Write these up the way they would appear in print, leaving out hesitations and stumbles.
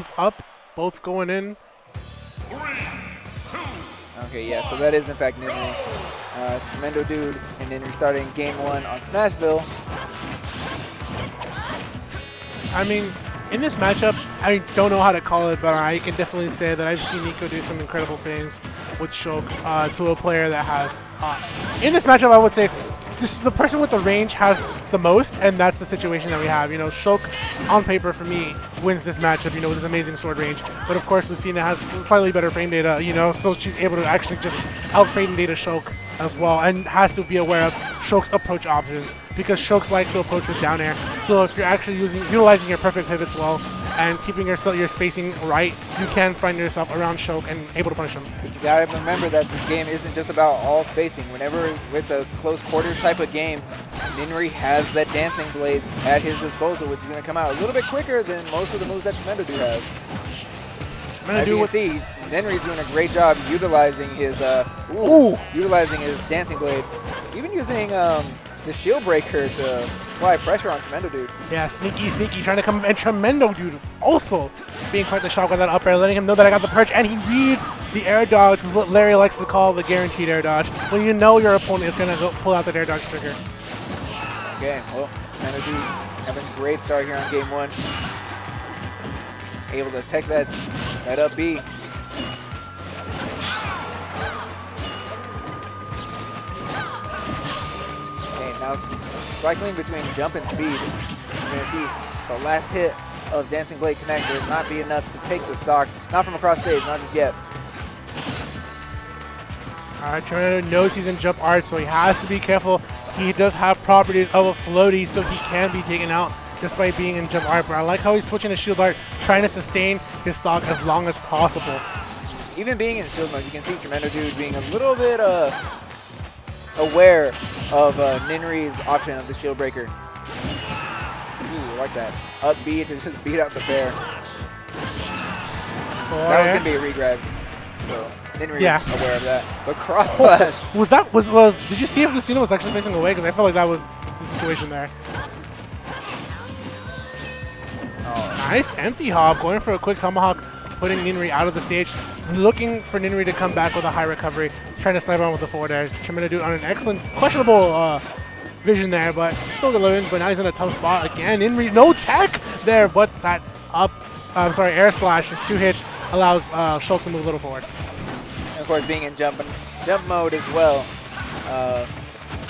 systems up, both going in. Okay, yeah, so that is in fact Ninry. Tremendo Dude and Ninry starting game 1 on Smashville. I mean, in this matchup, I don't know how to call it, but I can definitely say that I've seen Nico do some incredible things with Shulk to a player that has... in this matchup, I would say the person with the range has the most, and that's the situation that we have. You know, Shulk, on paper, for me, wins this matchup, you know, with his amazing sword range. But of course, Lucina has slightly better frame data, you know, so she's able to actually just out-frame data Shulk as well, and has to be aware of Shulk's approach options, because Shulk likes to approach with down air. So if you're actually utilizing your perfect pivots well and keeping your spacing right, you can find yourself around Shulk and able to punish him. But you gotta remember that this game isn't just about all spacing. Whenever it's a close quarter type of game, Ninry has that dancing blade at his disposal, which is gonna come out a little bit quicker than most of the moves that Tremendo Dude has. As you can see, Ninry's doing a great job utilizing his utilizing his dancing blade, even using the shield breaker to apply pressure on Tremendo Dude. Yeah, sneaky, trying to come, and Tremendo Dude also being quite the shock with that up air, letting him know that I got the perch, and he reads the air dodge, what Larry likes to call the guaranteed air dodge, when you know your opponent is going to go pull out the air dodge trigger. Okay, well, Tremendo Dude having a great start here on game 1. Able to tech that up B. Okay, now cycling between jump and speed. You're going to see the last hit of Dancing Blade Connect does not be enough to take the stock. Not from across stage, not just yet. Alright, Tremendo knows he's in jump art, so he has to be careful. He does have properties of a floaty, so he can be taken out just by being in jump art. But I like how he's switching to shield art, trying to sustain his stock as long as possible. Even being in shield mode, you can see Tremendo Dude being a little bit aware of Ninry's option of the shield breaker. Ooh, I like that. Up B to just beat out the bear. That was going to be a regrab. So Ninry is aware of that. But cross slash. Did you see if Lucina was actually facing away? Because I felt like that was the situation there. Nice empty hop, going for a quick tomahawk, putting Ninry out of the stage, looking for Ninry to come back with a high recovery, trying to snipe on with the forward air. Tremendo Dude on an excellent, questionable vision there, but still delivering, but now he's in a tough spot again. Ninry, no tech there, but that air slash, his 2 hits, allows Shulk to move a little forward. And of course, being in jump mode as well,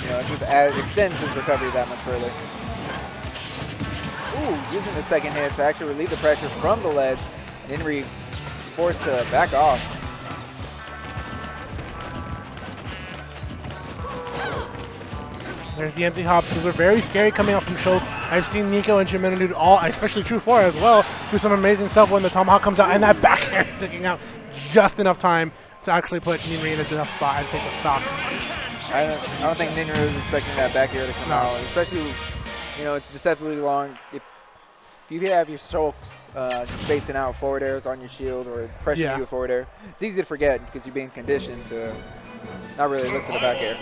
you know, it just extends his recovery that much further. Ooh, using the second hit to actually relieve the pressure from the ledge. Ninry forced to back off. There's the empty hops. Those are very scary coming out from Shulk. I've seen Nico and Tremendo Dude all, especially True 4 as well, do some amazing stuff when the tomahawk comes out and that back air sticking out just enough time to actually put Ninry in a tough spot and take the stock. I don't think Ninry was expecting that back air to come out, especially, you know, it's deceptively long. If you have your Shulks spacing out forward airs on your shield or pressuring you with forward air, it's easy to forget because you're being conditioned to not really look for the back air.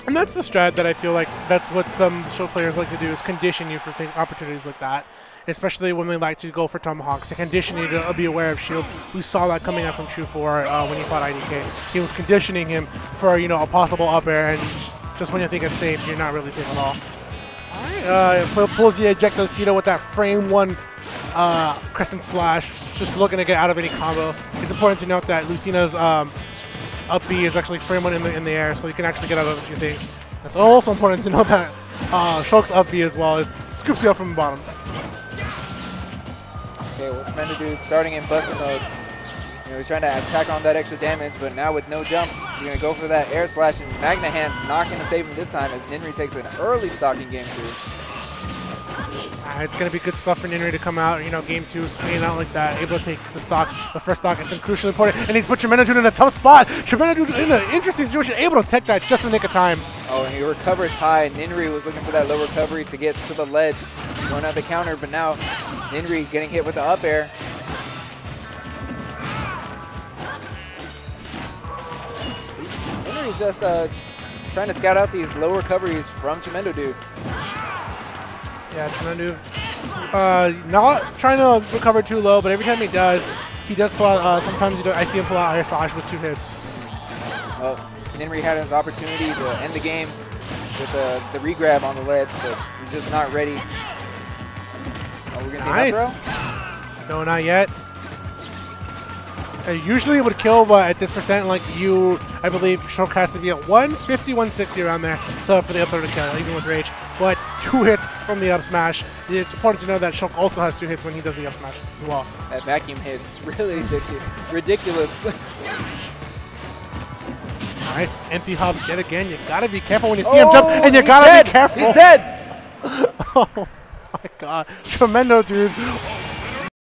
And that's the strat that I feel like that's what some Shulk players like to do, is condition you for opportunities like that, especially when they like to go for tomahawks, to condition you to be aware of shield. We saw that coming out from True 4 when he fought IDK. He was conditioning him for, you know, a possible up air, and just when you think it's safe, you're not really safe at all. Pulls the ejecto Cito with that frame 1 crescent slash, just looking to get out of any combo. It's important to note that Lucina's up B is actually frame 1 in the air, so you can actually get out of a few things. That's also important to note that Shulk's up B as well. It scoops you up from the bottom. Okay, well, Tremendo Dude starting in buster mode. You know, he's trying to attack on that extra damage, but now with no jumps, you're going to go for that air slash, and Magna Hand's not going to save him this time as Ninry takes an early stock in game 2. It's going to be good stuff for Ninry to come out, you know, game 2, swinging out like that, able to take the stock, the first stock. It's crucially important, and he's put Tremendo Dude in a tough spot. Tremendo Dude in an interesting situation, able to take that just in the nick of time. Oh, and he recovers high. Ninry was looking for that low recovery to get to the ledge, going out the counter, but now Ninry getting hit with the up air. Ninry's just trying to scout out these low recoveries from Tremendo Dude. Yeah, Tremendo Dude not trying to recover too low, but every time he does pull out, sometimes I see him pull out air slash with 2 hits. Well, Ninry had his opportunity to end the game with the regrab on the ledge, but he's just not ready. Oh, we're gonna see nice. an up throw? No, not yet. Usually it would kill, but at this percent, like I believe Shulk has to be at 150, 160 around there for the up throw to kill, even with rage. But 2 hits from the up smash. It's important to know that Shulk also has 2 hits when he does the up smash as well. That vacuum hit's really ridiculous. Nice empty hubs yet again. You gotta be careful when you see him jump, and you gotta be careful. He's dead. Oh my god, Tremendo, dude.